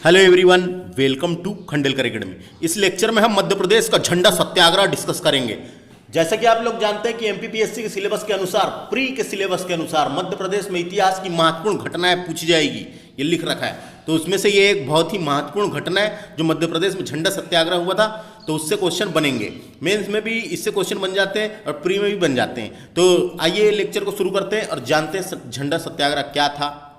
Hello everyone, welcome to Khandelkar academy. इस lecture में हम मध्य प्रदेश का झंडा सत्याग्रह डिस्कस करेंगे। जैसा कि आप लोग जानते हैं कि एमपीपीएससी के सिलेबस के अनुसार, प्री के सिलेबस के अनुसार मध्य प्रदेश में इतिहास की महत्वपूर्ण घटनाएं पूछी जाएगी, ये लिख रखा है। तो उसमें से ये एक बहुत ही महत्वपूर्ण घटना है जो मध्य प्रदेश में झंडा सत्याग्रह हुआ था, तो उससे क्वेश्चन बनेंगे। मेंस में भी इससे क्वेश्चन बन जाते हैं और प्री में भी बन जाते हैं। तो आइए लेक्चर को शुरू करते हैं और जानते हैं झंडा सत्याग्रह क्या था।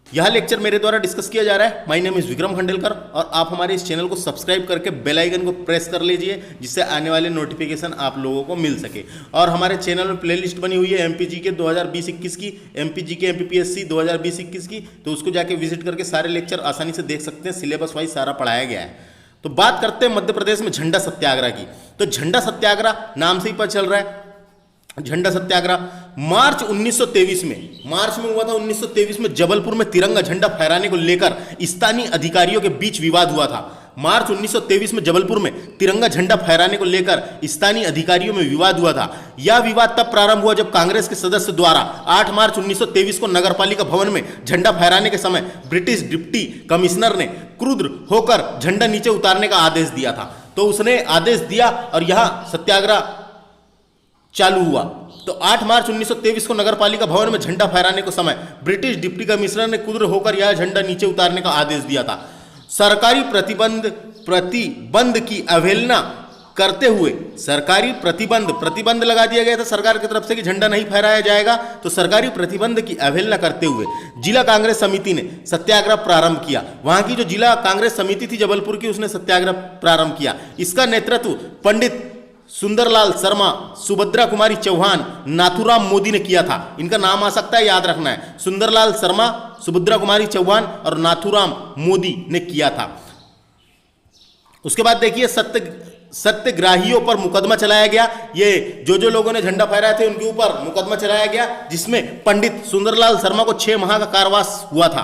यह लेक्चर मेरे द्वारा डिस्कस किया जा रहा है। My name is Vikram Khandelkar और आप हमारे इस चैनल को सब्सक्राइब करके बेल आइकन को प्रेस कर लीजिए, जिससे आने वाले नोटिफिकेशन आप लोगों को मिल सके। और हमारे चैनल में प्लेलिस्ट बनी हुई है एमपीजी के 2020-21 की, एमपीजी के एमपीपीएससी 2020-21 की, तो उसको जाके विजिट करके सारे लेक्चर आसानी से देख सकते हैं। सिलेबस वाइज सारा पढ़ाया गया है। तो बात करते हैं मध्य प्रदेश में झंडा सत्याग्रह की। तो झंडा सत्याग्रह नाम से ही पता चल रहा है, झंडा सत्याग्रह मार्च 1923 में हुआ था। 1923 में जबलपुर में तिरंगा झंडा फहराने को लेकर स्थानीय अधिकारियों के बीच विवाद हुआ था। मार्च 1923 में जबलपुर में तिरंगा झंडा फहराने को लेकर स्थानीय अधिकारियों में विवाद हुआ था। यह विवाद तब प्रारंभ हुआ जब कांग्रेस के सदस्य द्वारा 8 मार्च 1923 को नगरपालिका भवन में झंडा फहराने के समय ब्रिटिश डिप्टी कमिश्नर ने क्रुद्ध होकर झंडा नीचे उतारने का आदेश दिया था। तो उसने आदेश दिया और यह सत्याग्रह चालू हुआ। तो 8 मार्च 1923 को नगरपालिका भवन में झंडा फहराने के समय ब्रिटिश डिप्टी कमिश्नर ने क्रुद्ध होकर यह झंडा नीचे उतारने का आदेश दिया था। सरकारी प्रतिबंध की अवहेलना करते हुए प्रतिबंध लगा दिया गया था सरकार की तरफ से कि झंडा नहीं फहराया जाएगा। तो सरकारी प्रतिबंध की अवहेलना करते हुए जिला कांग्रेस समिति ने सत्याग्रह प्रारंभ किया। वहां की जो जिला कांग्रेस समिति थी जबलपुर की, उसने सत्याग्रह प्रारंभ किया। इसका नेतृत्व पंडित सुंदरलाल शर्मा, सुभद्रा कुमारी चौहान, नाथूराम मोदी ने किया था। इनका नाम आ सकता है, याद रखना है। सुंदरलाल शर्मा, सुभद्रा कुमारी चौहान और नाथूराम मोदी ने किया था। उसके बाद देखिए सत्याग्रहियों पर मुकदमा चलाया गया। ये जो लोगों ने झंडा फहराए थे उनके ऊपर मुकदमा चलाया गया, जिसमें पंडित सुंदरलाल शर्मा को 6 माह का कारावास हुआ था।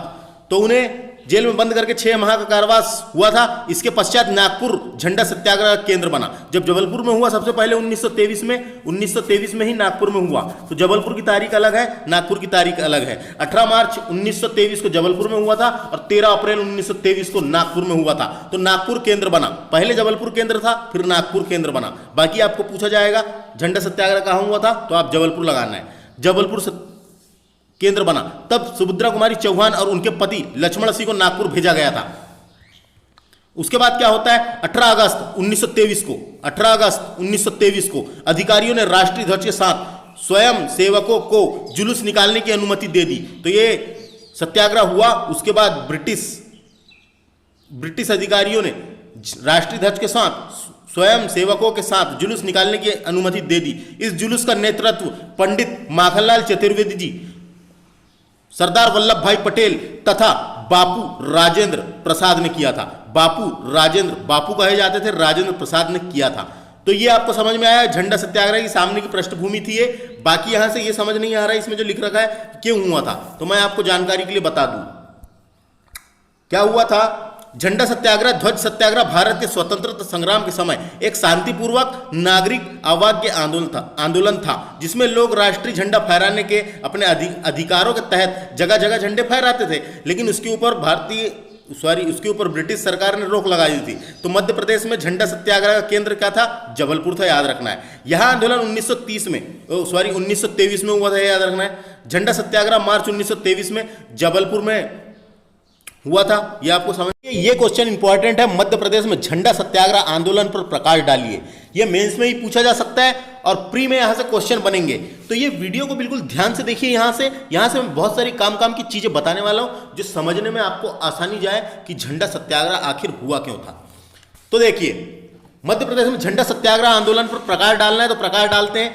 तो उन्हें जेल में बंद करके 6 माह का कारावास हुआ था। इसके पश्चात नागपुर झंडा सत्याग्रह केंद्र बना। जब जबलपुर में हुआ सबसे पहले 1923 में ही नागपुर में हुआ। तो जबलपुर की तारीख अलग है, नागपुर की तारीख अलग है। 18 मार्च 1923 को जबलपुर में हुआ था और 13 अप्रैल 1923 को नागपुर में हुआ था। तो नागपुर केंद्र बना। पहले जबलपुर केंद्र था, फिर नागपुर केंद्र बना। बाकी आपको पूछा जाएगा झंडा सत्याग्रह कहाँ हुआ था, तो आप जबलपुर लगाना है। जबलपुर केंद्र बना। तब सुभद्रा कुमारी चौहान और उनके पति लक्ष्मण सिंह को नागपुर भेजा गया था। उसके बाद क्या होता है, 18 अगस्त 1923 को अधिकारियों ने राष्ट्रीय ध्वज के साथ स्वयं सेवकों को जुलूस निकालने की अनुमति दे दी। तो ये सत्याग्रह हुआ। उसके बाद ब्रिटिश अधिकारियों ने राष्ट्रीय ध्वज के साथ स्वयं सेवकों के साथ जुलूस निकालने की अनुमति दे दी। इस जुलूस का नेतृत्व पंडित माखनलाल चतुर्वेदी जी, सरदार वल्लभ भाई पटेल तथा बापू राजेंद्र प्रसाद ने किया था। बापू कहे जाते थे, राजेंद्र प्रसाद ने किया था। तो ये आपको समझ में आया झंडा सत्याग्रह की सामने की पृष्ठभूमि थी ये। बाकी यहां से ये समझ नहीं आ रहा है इसमें जो लिख रखा है क्यों हुआ था, तो मैं आपको जानकारी के लिए बता दूं क्या हुआ था। झंडा सत्याग्रह, ध्वज सत्याग्रह भारत के स्वतंत्रता संग्राम के समय एक शांतिपूर्वक नागरिक अवाज्ञ आंदोलन था, जिसमें लोग राष्ट्रीय झंडा फहराने के अपने अधिकारों के तहत जगह जगह झंडे फहराते थे। लेकिन उसके ऊपर ब्रिटिश सरकार ने रोक लगाई थी। तो मध्य प्रदेश में झंडा सत्याग्रह का केंद्र क्या था, जबलपुर था, याद रखना है। यह आंदोलन 1923 में हुआ था, याद रखना है। झंडा सत्याग्रह मार्च 1923 में जबलपुर में हुआ था, यह आपको समझ। ये क्वेश्चन इंपॉर्टेंट है, मध्य प्रदेश में झंडा सत्याग्रह आंदोलन पर प्रकाश डालिए। यह मेंस में ही पूछा जा सकता है और प्री में यहां से क्वेश्चन बनेंगे। तो ये वीडियो को बिल्कुल ध्यान से देखिए। यहां से मैं बहुत सारी काम की चीजें बताने वाला हूं जो समझने में आपको आसानी जाए कि झंडा सत्याग्रह आखिर हुआ क्यों था। तो देखिए, मध्य प्रदेश में झंडा सत्याग्रह आंदोलन पर प्रकाश डालना है, तो प्रकाश डालते हैं।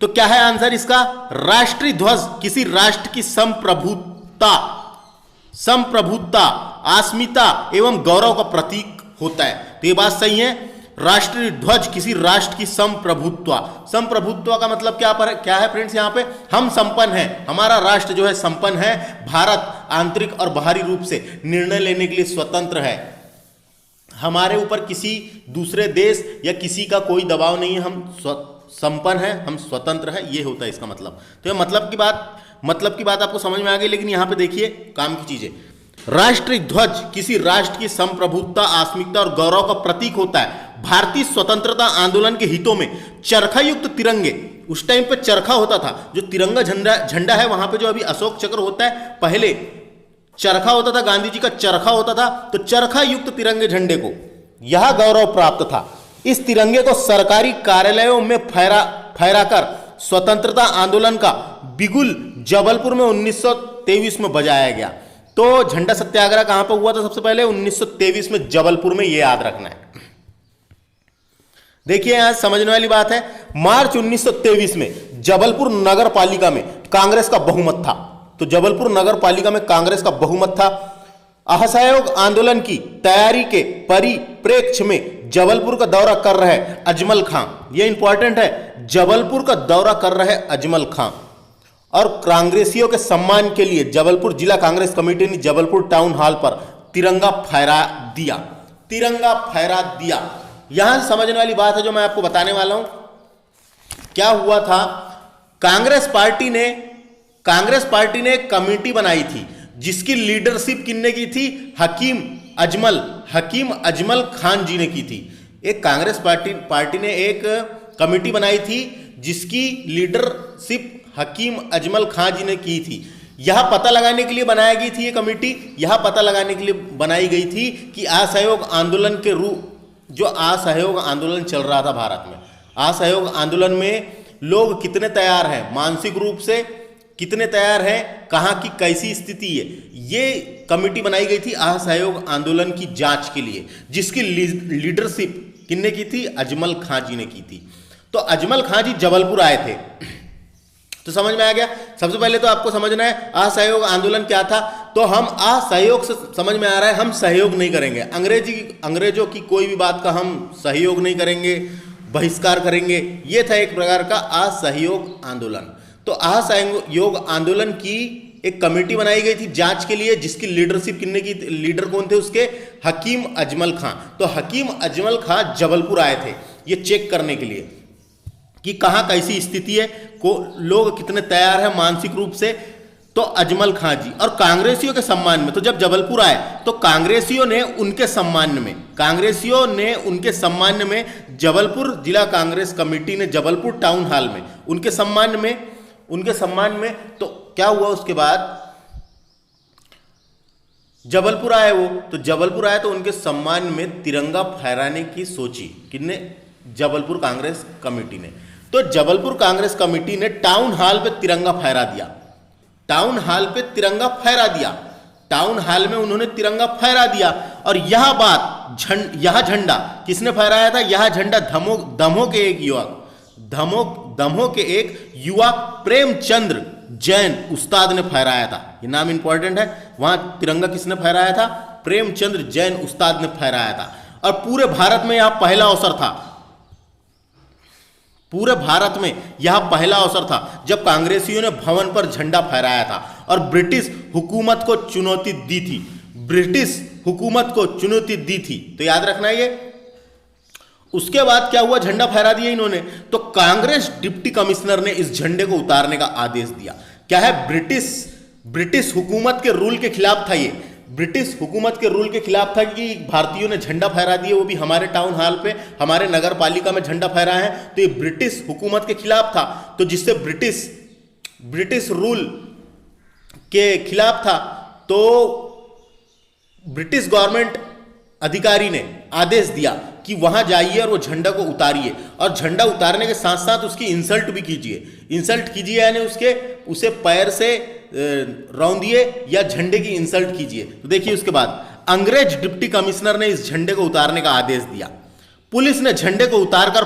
तो क्या है आंसर इसका, राष्ट्रीय ध्वज किसी राष्ट्र की संप्रभुता, अस्मिता एवं गौरव का प्रतीक होता है। तो ये बात सही है। राष्ट्रीय ध्वज किसी राष्ट्र की संप्रभुत्व का मतलब क्या है फ्रेंड्स, यहाँ पे हम संपन्न हैं, हमारा राष्ट्र जो है संपन्न है। भारत आंतरिक और बाहरी रूप से निर्णय लेने के लिए स्वतंत्र है। हमारे ऊपर किसी दूसरे देश या किसी का कोई दबाव नहीं है। हम संपन्न है, हम स्वतंत्र है, ये होता है इसका मतलब। तो ये मतलब की बात आपको समझ में आ गई। लेकिन यहाँ पे देखिए काम की चीजें, राष्ट्रीय ध्वज किसी राष्ट्र की संप्रभुता, अस्मिता और गौरव का प्रतीक होता है। भारतीय स्वतंत्रता आंदोलन के हितों में चरखा युक्त तिरंगे, उस टाइम पे चरखा होता था, जो तिरंगा झंडा है वहां पे जो अभी अशोक चक्र होता है, पहले चरखा होता था, गांधी जी का चरखा होता था, तो चरखा युक्त तिरंगे झंडे को यह गौरव प्राप्त था। इस तिरंगे को सरकारी कार्यालयों में फहराकर स्वतंत्रता आंदोलन का बिगुल जबलपुर में 1923 में बजाया गया। तो झंडा सत्याग्रह कहां पर हुआ था? सबसे पहले 1923 में जबलपुर में, यह याद रखना है। देखिए यहां समझने वाली बात है, मार्च 1923 में जबलपुर नगर पालिका में कांग्रेस का बहुमत था। तो जबलपुर नगर पालिका में कांग्रेस का बहुमत था। असहयोग आंदोलन की तैयारी के परिप्रेक्ष्य में जबलपुर का दौरा कर रहे अजमल खां, यह इंपॉर्टेंट है, जबलपुर का दौरा कर रहे अजमल खां और कांग्रेसियों के सम्मान के लिए जबलपुर जिला कांग्रेस कमेटी ने जबलपुर टाउन हॉल पर तिरंगा फहरा दिया। तिरंगा फहरा दिया। यहां समझने वाली बात है जो मैं आपको बताने वाला हूं। क्या हुआ था? कांग्रेस पार्टी ने एक कमेटी बनाई थी जिसकी लीडरशिप किसने की थी? हकीम अजमल खान जी ने की थी। एक कांग्रेस पार्टी ने एक कमेटी बनाई थी जिसकी लीडरशिप हकीम अजमल खान जी ने की थी। यह पता लगाने के लिए बनाई गई थी, ये कमेटी यह पता लगाने के लिए बनाई गई थी कि असहयोग आंदोलन के जो असहयोग आंदोलन चल रहा था भारत में, असहयोग आंदोलन में लोग कितने तैयार हैं, मानसिक रूप से कितने तैयार हैं, कहां की कैसी स्थिति है, ये कमेटी बनाई गई थी असहयोग आंदोलन की जांच के लिए, जिसकी लीडरशिप किसने की थी? अजमल खां जी ने की थी। तो अजमल खां जी जबलपुर आए थे। तो समझ में आ गया। सबसे पहले तो आपको समझना है असहयोग आंदोलन क्या था। तो हम असहयोग से समझ में आ रहा है, हम सहयोग नहीं करेंगे, अंग्रेजों की कोई भी बात का हम सहयोग नहीं करेंगे, बहिष्कार करेंगे। यह था एक प्रकार का असहयोग आंदोलन। तो असहयोग आंदोलन की एक कमेटी बनाई गई थी जांच के लिए, जिसकी लीडरशिप किसने की? लीडर कौन थे उसके? हकीम अजमल खां। तो हकीम अजमल खां जबलपुर आए थे ये चेक करने के लिए कि कहां कैसी स्थिति है, लोग कितने तैयार हैं मानसिक रूप से। तो अजमल खां जी और कांग्रेसियों के सम्मान में, तो जब जबलपुर आए तो कांग्रेसियों ने उनके सम्मान में जबलपुर जिला कांग्रेस कमेटी ने जबलपुर टाउन हॉल में उनके सम्मान में तो क्या हुआ? उसके बाद जबलपुर आए तो उनके सम्मान में तिरंगा फहराने की सोची किसने? जबलपुर कांग्रेस कमेटी ने। तो जबलपुर कांग्रेस कमेटी ने टाउन हॉल पे तिरंगा फहरा दिया। टाउन हॉल में उन्होंने तिरंगा फहरा दिया। और यह झंडा किसने फहराया था? यह झंडा दमोह के एक युवा प्रेमचंद्र जैन उस्ताद ने फहराया था। ये नाम इंपॉर्टेंट है। वहां तिरंगा किसने फहराया था? प्रेमचंद्र जैन उस्ताद ने फहराया था। और पूरे भारत में यह पहला अवसर था जब कांग्रेसियों ने भवन पर झंडा फहराया था और ब्रिटिश हुकूमत को चुनौती दी थी। तो याद रखना ये। उसके बाद क्या हुआ? झंडा फहरा दिया इन्होंने, तो कांग्रेस डिप्टी कमिश्नर ने इस झंडे को उतारने का आदेश दिया। क्या है? ब्रिटिश हुकूमत के रूल के खिलाफ था ये। ब्रिटिश हुकूमत के रूल के खिलाफ था कि भारतीयों ने झंडा फहरा दिया, वो भी हमारे टाउन हॉल पे, हमारे नगर पालिका में झंडा फहराया है। तो ये ब्रिटिश हुकूमत के खिलाफ था। तो जिससे ब्रिटिश रूल के खिलाफ था, तो ब्रिटिश गवर्नमेंट अधिकारी ने आदेश दिया कि वहां जाइए और वो झंडा को उतारिए, और झंडा उतारने के साथ साथ उसकी इंसल्ट भी कीजिए। यानी उसे पैर से रौंदिए या झंडे की इंसल्ट कीजिए। तो देखिए उसके बाद अंग्रेज डिप्टी कमिश्नर ने इस झंडे को उतारने का आदेश दिया। पुलिस ने झंडे को उतारकर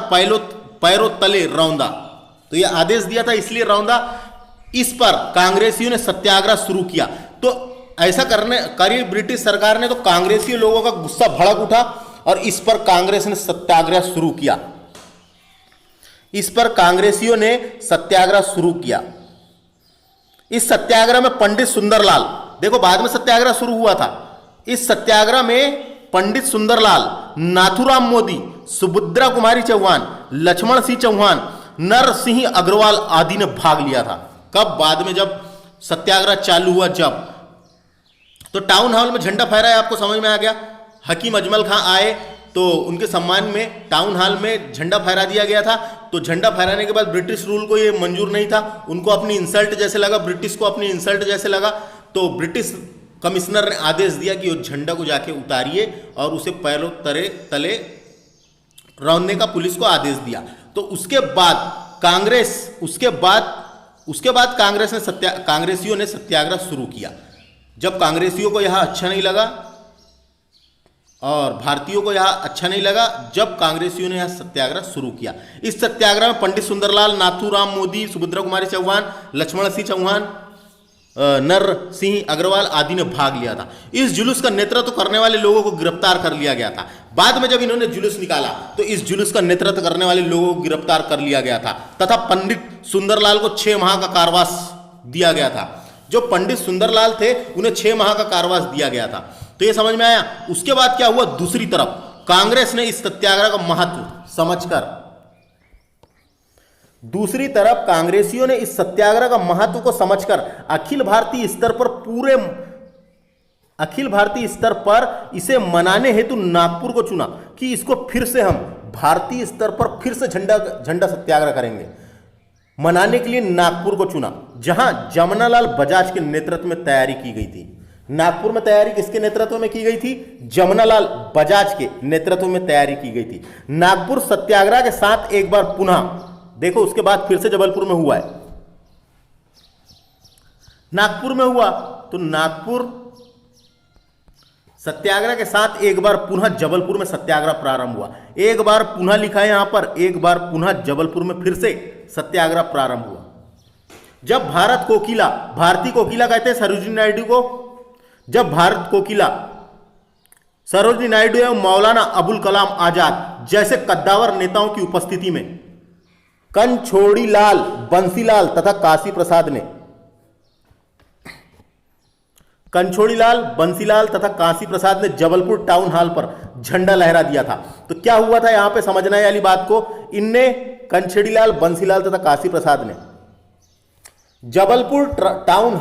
पैरों तले रौंदा। तो यह आदेश दिया था इसलिए रौंदा। इस पर कांग्रेसियों ने सत्याग्रह शुरू किया। तो ऐसा करी ब्रिटिश सरकार ने, तो कांग्रेसी लोगों का गुस्सा भड़क उठा और इस पर कांग्रेस ने सत्याग्रह शुरू किया। इस पर कांग्रेसियों ने सत्याग्रह शुरू किया। इस सत्याग्रह में पंडित सुंदरलाल, देखो बाद में सत्याग्रह शुरू हुआ था, इस सत्याग्रह में पंडित सुंदरलाल, नाथुराम मोदी, सुभद्रा कुमारी चौहान, लक्ष्मण सिंह चौहान, नरसिंह अग्रवाल आदि ने भाग लिया था। कब? बाद में जब सत्याग्रह चालू हुआ जब। तो टाउन हॉल में झंडा फहराया, आपको समझ में आ गया। हकीम अजमल खां आए तो उनके सम्मान में टाउन हॉल में झंडा फहरा दिया गया था। तो झंडा फहराने के बाद ब्रिटिश रूल को ये मंजूर नहीं था, उनको अपनी इंसल्ट जैसे लगा, ब्रिटिश को अपनी इंसल्ट जैसे लगा। तो ब्रिटिश कमिश्नर ने आदेश दिया कि उस झंडा को जाके उतारिए और उसे पैरों तले रौंदने का पुलिस को आदेश दिया। तो उसके बाद कांग्रेसियों ने सत्याग्रह शुरू किया। जब कांग्रेसियों को यह अच्छा नहीं लगा और भारतीयों को यह अच्छा नहीं लगा, जब कांग्रेसियों ने यह सत्याग्रह शुरू किया। इस सत्याग्रह में पंडित सुंदरलाल, नाथूराम मोदी, सुभद्रा कुमारी चौहान, लक्ष्मण सिंह चौहान, नर सिंह अग्रवाल आदि ने भाग लिया था। इस जुलूस का नेतृत्व करने वाले लोगों को गिरफ्तार कर लिया गया था। बाद में जब इन्होंने जुलूस निकाला तो इस जुलूस का नेतृत्व करने वाले लोगों को गिरफ्तार कर लिया गया था तथा पंडित सुंदरलाल को 6 माह का कारावास दिया गया था। जो पंडित सुंदरलाल थे उन्हें 6 माह का कारावास दिया गया था। तो ये समझ में आया। उसके बाद क्या हुआ, दूसरी तरफ कांग्रेस ने इस सत्याग्रह का महत्व समझकर, दूसरी तरफ कांग्रेसियों ने इस सत्याग्रह का महत्व को समझकर अखिल भारतीय स्तर पर इसे मनाने हेतु नागपुर को चुना कि इसको फिर से हम भारतीय स्तर पर फिर से झंडा सत्याग्रह करेंगे। मनाने के लिए नागपुर को चुना, जहां जमनालाल बजाज के नेतृत्व में तैयारी की गई थी। नागपुर में तैयारी किसके नेतृत्व में की गई थी? जमनालाल बजाज के नेतृत्व में तैयारी की गई थी। नागपुर सत्याग्रह के साथ एक बार पुनः देखो, उसके बाद फिर से जबलपुर में हुआ है। नागपुर में हुआ तो नागपुर सत्याग्रह के साथ एक बार पुनः जबलपुर में सत्याग्रह प्रारंभ हुआ। एक बार पुनः लिखा है यहां पर, एक बार पुनः जबलपुर में फिर से सत्याग्रह प्रारंभ हुआ। जब भारती कोकिला कहते हैं सरोजिनी नायडू को, जब भारत कोकिला सरोजिनी नायडू एवं मौलाना अबुल कलाम आजाद जैसे कद्दावर नेताओं की उपस्थिति में कनछोड़ीलाल बंसीलाल तथा काशी प्रसाद ने जबलपुर टाउन हॉल पर झंडा लहरा दिया था। तो क्या हुआ था यहां पे समझना है वाली बात को, इनने कनछोड़ीलाल बंसीलाल तथा काशी प्रसाद ने जबलपुर टाउन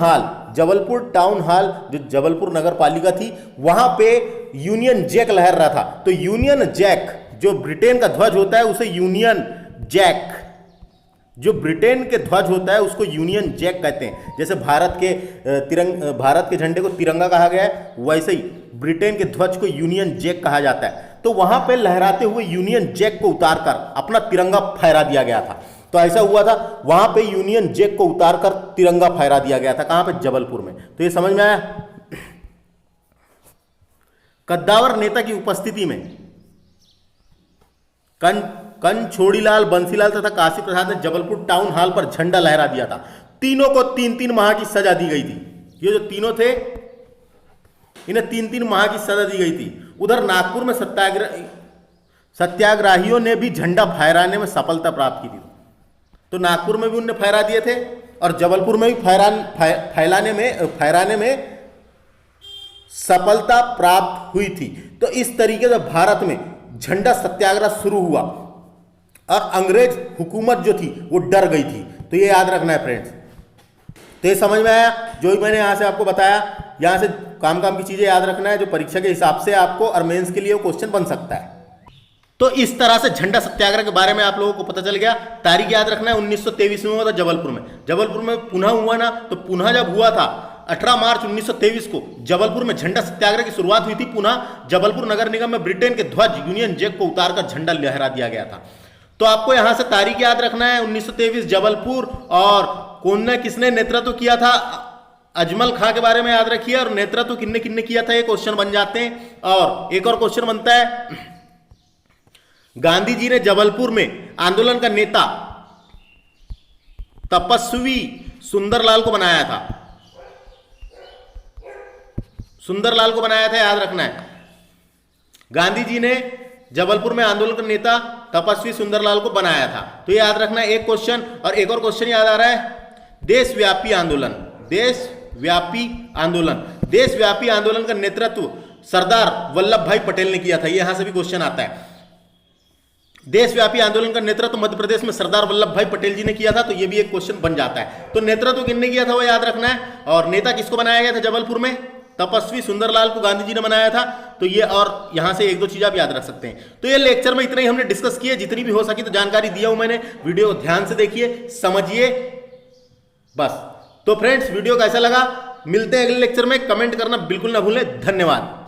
हॉल जो जबलपुर नगर पालिका थी, वहां पे यूनियन जैक लहर रहा था। तो यूनियन जैक, जो ब्रिटेन का ध्वज होता है उसे यूनियन जैक, जो ब्रिटेन के ध्वज होता है उसको यूनियन जैक कहते हैं। जैसे भारत के झंडे को तिरंगा कहा गया है, वैसे ही ब्रिटेन के ध्वज को यूनियन जैक कहा जाता है। तो वहां पे लहराते हुए यूनियन जैक को उतारकर अपना तिरंगा फहरा दिया गया था। तो ऐसा हुआ था, वहां पे यूनियन जैक को उतारकर तिरंगा फहरा दिया गया था। कहां पे? जबलपुर में। तो ये समझ में आया। कद्दावर नेता की उपस्थिति में कनछोड़ीलाल बंसीलाल तथा काशी प्रसाद ने जबलपुर टाउन हॉल पर झंडा लहरा दिया था। तीनों को 3-3 माह की सजा दी गई थी। ये जो तीनों थे इन्हें 3-3 माह की सजा दी गई थी। उधर नागपुर में सत्याग्रहियों ने भी झंडा फहराने में सफलता प्राप्त की थी। तो नागपुर में भी उन्होंने फहरा दिए थे और जबलपुर में भी फहराने में सफलता प्राप्त हुई थी। तो इस तरीके से भारत में झंडा सत्याग्रह शुरू हुआ और अंग्रेज हुकूमत जो थी वो डर गई थी। तो ये याद रखना है फ्रेंड्स। तो ये समझ में आया जो भी मैंने यहां से आपको बताया। यहां से काम की चीजें याद रखना है जो परीक्षा के हिसाब से आपको और मेंस के लिए वो क्वेश्चन बन सकता है। तो इस तरह से झंडा सत्याग्रह के बारे में आप लोगों को पता चल गया। तारीख याद रखना है 1923 में हुआ था जबलपुर में पुनः हुआ ना। तो पुनः जब हुआ था 18 मार्च 1923 को जबलपुर में झंडा सत्याग्रह की शुरुआत हुई थी। पुनः जबलपुर नगर निगम में ब्रिटेन के ध्वज यूनियन जैक को उतारकर झंडा लहरा दिया गया था। तो आपको यहां से तारीख याद रखना है 1923 जबलपुर, और किसने नेतृत्व किया था? अजमल खां के बारे में याद रखिए, और नेतृत्व किन्ने किया था ये क्वेश्चन बन जाते हैं। और एक और क्वेश्चन बनता है, गांधी जी ने जबलपुर में आंदोलन का नेता तपस्वी सुंदरलाल को बनाया था। याद रखना है। गांधी जी ने जबलपुर में आंदोलन का नेता तपस्वी सुंदरलाल को बनाया था। तो ये याद रखना है एक क्वेश्चन। और एक और क्वेश्चन याद आ रहा है, देशव्यापी आंदोलन का नेतृत्व सरदार वल्लभ भाई पटेल ने किया था। ये यहां से भी क्वेश्चन आता है। देशव्यापी आंदोलन का नेतृत्व मध्य प्रदेश में सरदार वल्लभ भाई पटेल जी ने किया था। तो ये भी एक क्वेश्चन बन जाता है। तो नेतृत्व किसने किया था वो याद रखना है। और नेता किसको बनाया गया था जबलपुर में? तपस्वी सुंदरलाल को गांधी जी ने बनाया था। तो ये, और यहां से एक दो चीज आप याद रख सकते हैं। तो ये लेक्चर में इतना ही हमने डिस्कस किया, जितनी भी हो सकी तो जानकारी दिया हूं मैंने। वीडियो को ध्यान से देखिए, समझिए, बस। तो फ्रेंड्स, वीडियो कैसा लगा, मिलते हैं अगले लेक्चर में। कमेंट करना बिल्कुल ना भूलें। धन्यवाद।